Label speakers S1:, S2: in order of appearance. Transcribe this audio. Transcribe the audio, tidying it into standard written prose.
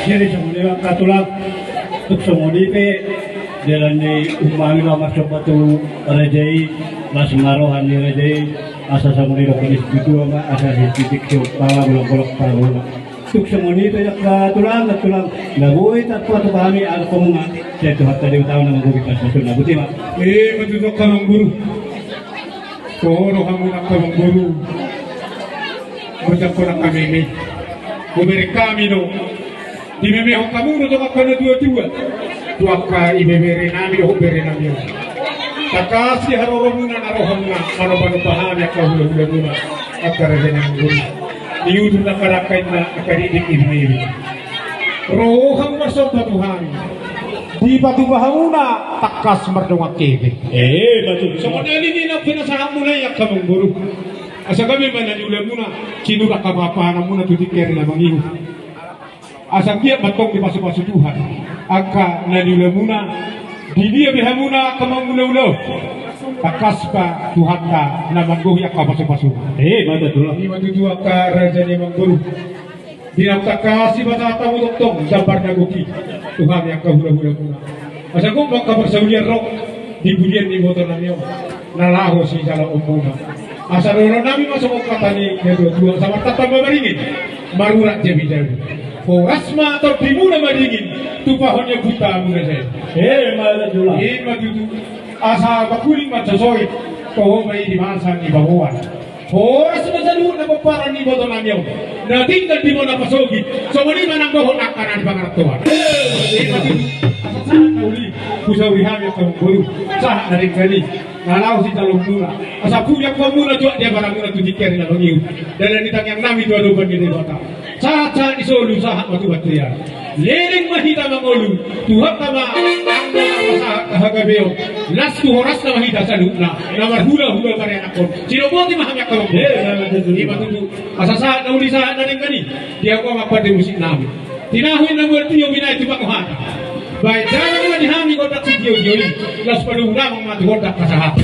S1: Jadi semuanya katulang untuk semuanya itu jalan di umang lama sepatu rejai las marohan di rejai asa semuanya dokunis itu ama asa titik bawa bolak-bolak paruh untuk semuanya itu ya katulang nggak boleh tak kuat pahami al komunga saya tuh tadi tahu nama gue kita satu nabu tiba
S2: betul kalong guru koro kamu nak kalong guru macam nak kami ini kuberi kami no di memang kamu untuk akan dua-dua ka ibebere nami o bere nami takasi haroromuna narohamna manobano pahami akahula-hula akarajana nguri niudu nakarakaina akaridik ibnebi roham masota Tuhan di batu bahamuna takas merdonga kebe
S1: batu
S2: sebenarnya ini nak pinasahan muna ya kamong guru asa kami mananyula muna kinura kabapana muna tudikeri na mangihu asa kia matong di pasu-pasu Tuhan aka nanyula muna di dia bihamuna kamang ulo-ulo takaspa Tuhan ka na manggohi aka pasu-pasu
S1: betul
S2: ini matutua ka raja ni mangguru dinaptakasi batata mo doktong dabar na guki Tuhan yang ka hula-hula muna asa kung makaparsaulian rok di bulian ni motor namyo nalaho si jala umuna asa roro nami masuk kata ni dua sama tatang maringin marurak jabi-jabi Rasma atau bimuna madingin tupahonnya buta muna saya
S1: malah jual
S2: matutu asa bakuling macasoy koho may di masa ni bahuan Rasma salu na paparan ni boto nanyaw na tinggal di mo na pasogi so mali manang bahon akanan pangartuan matutu asa saan na uli kusawihami at guru saan na rin kani nalaw si talong muna asa puyak ko muna jual dia barang muna tudikeri na bangiw dan nitang yang nami dua-dua ni bata saat isolu sahat batu-batu ya leleng mahita mangolu Tuhan kama anggo nama kahagabeo las tu horas na mahita salutna namar hula-hula kare anakon sinoboti mahamyak kalong di batu asa saat na uli sahat na rin kani dia ko mapade musik namin tinahuin na mo tiyo binay tiba ko hata baik jangan mo dihami ko tak sidiyo-diyo las paluhula mong matuhodak kasahat